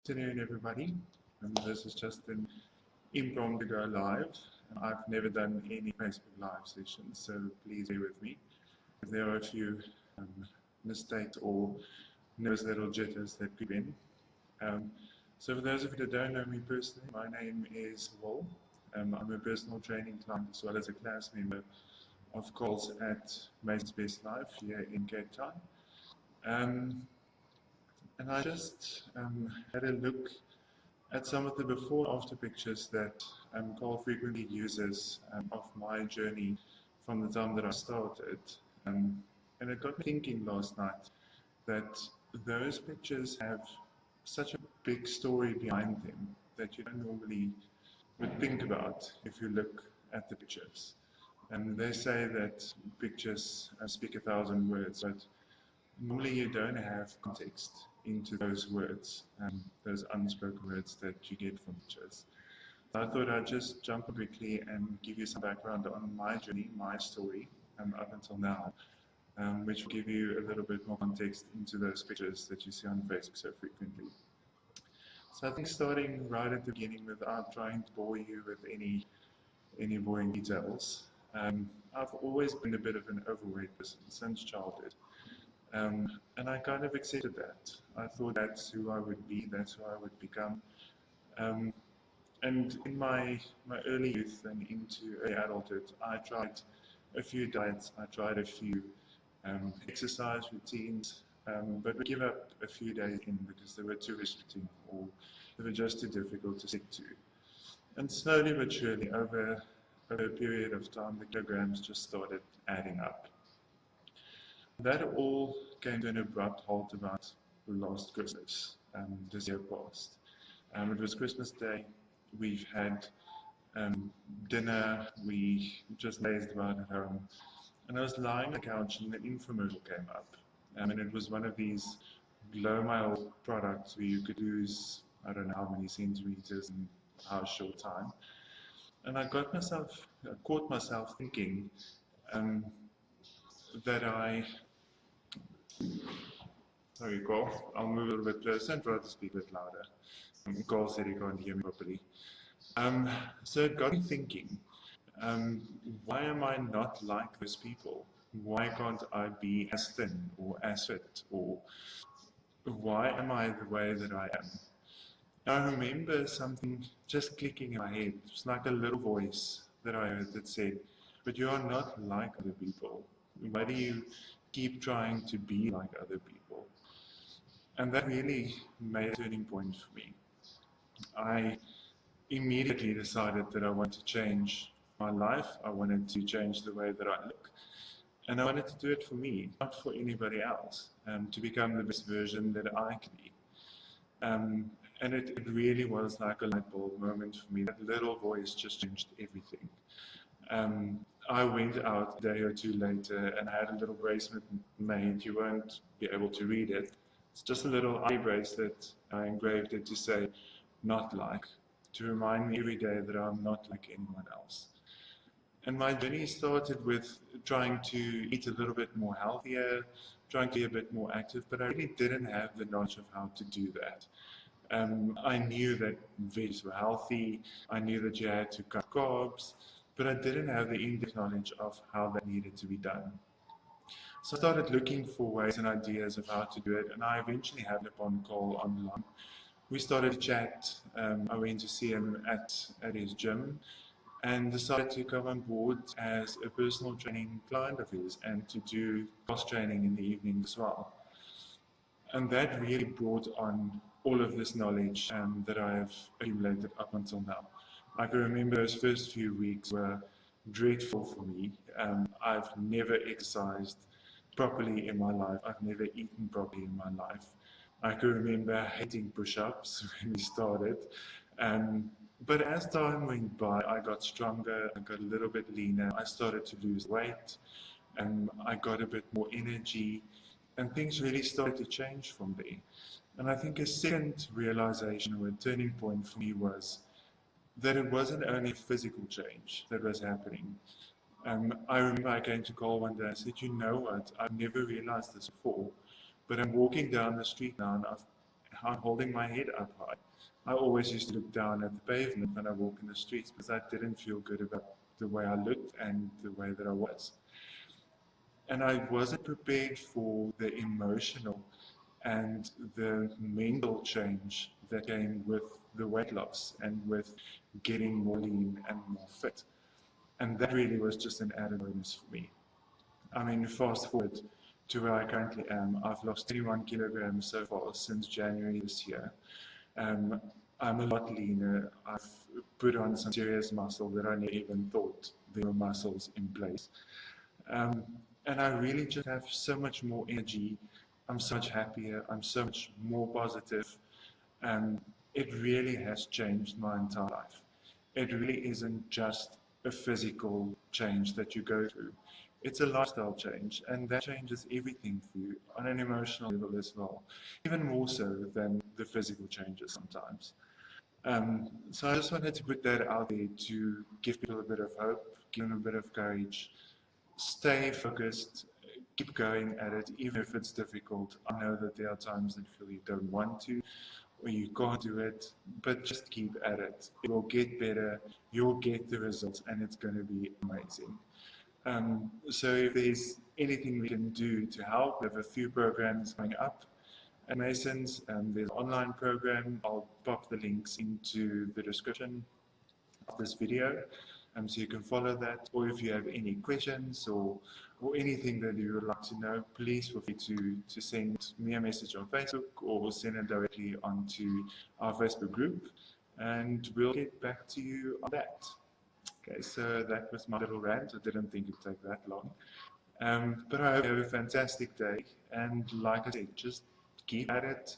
Afternoon, everybody. This is just an impromptu go live. I've never done any Facebook live sessions, so please bear with me. If there are a few mistakes or nervous little jitters that creep in. So for those of you that don't know me personally, my name is Will. I'm a personal training client as well as a class member of calls at Mason's Best Life here in Cape Town. And I just had a look at some of the before and after pictures that Carl frequently uses of my journey from the time that I started. And it got me thinking last night that those pictures have such a big story behind them that you don't normally would think about if you look at the pictures. And they say that pictures speak 1,000 words, but normally you don't have context into those words, those unspoken words that you get from pictures. So I thought I'd just jump quickly and give you some background on my journey, my story, up until now, which will give you a little bit more context into those pictures that you see on Facebook so frequently. So I think starting right at the beginning without trying to bore you with any boring details, I've always been a bit of an overweight person since childhood. And I kind of accepted that. I thought that's who I would be, that's who I would become. And in my early youth and into early adulthood, I tried a few diets, I tried a few exercise routines, but would give up a few days in because they were too restricting or they were just too difficult to stick to. And slowly but surely, over a period of time, the kilograms just started adding up. That all came to an abrupt halt about last Christmas, this year past. It was Christmas Day. We've had dinner. We just lazed about at home. And I was lying on the couch and an infomercial came up. And it was one of these glow mile products where you could lose, I don't know how many centimeters in how short time. And I caught myself thinking that sorry, Carl, I'll move a little bit closer and try to speak a bit louder. Carl said he can't hear me properly. So it got me thinking, why am I not like those people? Why can't I be as thin or as fit? Or why am I the way that I am? I remember something just clicking in my head. It was like a little voice that I heard that said, but you are not like other people. Why do you keep trying to be like other people? And that really made a turning point for me. I immediately decided that I wanted to change my life. I wanted to change the way that I look. And I wanted to do it for me, not for anybody else, to become the best version that I can be. And it really was like a light bulb moment for me. That little voice just changed everything. I went out a day or two later and I had a little bracelet made. You won't be able to read it. It's just a little eye bracelet. I engraved it to say, not like, to remind me every day that I'm not like anyone else. And my journey started with trying to eat a little bit more healthier, trying to be a bit more active, but I really didn't have the knowledge of how to do that. I knew that veggies were healthy, I knew that you had to cut carbs, but I didn't have the in-depth knowledge of how that needed to be done. So I started looking for ways and ideas of how to do it, and I eventually happened upon Carl online. We started to chat. I went to see him at his gym and decided to come on board as a personal training client of his and to do cross training in the evening as well. And that really brought on all of this knowledge that I have accumulated up until now. I can remember those first few weeks were dreadful for me. I've never exercised properly in my life. I've never eaten properly in my life. I can remember hating push-ups when we started. But as time went by, I got stronger, I got a little bit leaner, I started to lose weight, and I got a bit more energy, and things really started to change from there. And I think a second realization or a turning point for me was that it wasn't only physical change that was happening. I remember I came to Carl one day and said, you know what, I've never realized this before, but I'm walking down the street now and I've I'm holding my head up high. I always used to look down at the pavement when I walk in the streets because I didn't feel good about the way I looked and the way that I was. And I wasn't prepared for the emotional and the mental change that came with the weight loss and with getting more lean and more fit. And that really was just an added bonus for me. I mean, fast forward to where I currently am, I've lost 21 kilograms so far since January this year. Um, I'm a lot leaner. I've put on some serious muscle that I never even thought there were muscles in place. Um, and I really just have so much more energy. I'm so much happier. I'm so much more positive. It really has changed my entire life. It really isn't just a physical change that you go through. It's a lifestyle change, and that changes everything for you on an emotional level as well, even more so than the physical changes sometimes. So I just wanted to put that out there to give people a bit of hope, give them a bit of courage, stay focused, keep going at it, even if it's difficult. I know that there are times that you feel you don't want to or you can't do it, but just keep at it. It will get better, you'll get the results, and it's going to be amazing. So if there's anything we can do to help, we have a few programs coming up at Masons. There's an online program. I'll pop the links into the description of this video, so you can follow that. Or if you have any questions or anything that you would like to know, please feel free to send me a message on Facebook or send it directly onto our Facebook group, and we'll get back to you on that. Okay, so that was my little rant. I didn't think it'd take that long. But I hope you have a fantastic day. And like I said, just keep at it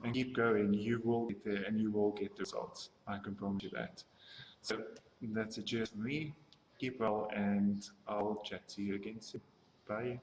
and keep going. You will get there and you will get the results. I can promise you that. So that's it just for me. Keep well, and I'll chat to you again soon. Bye.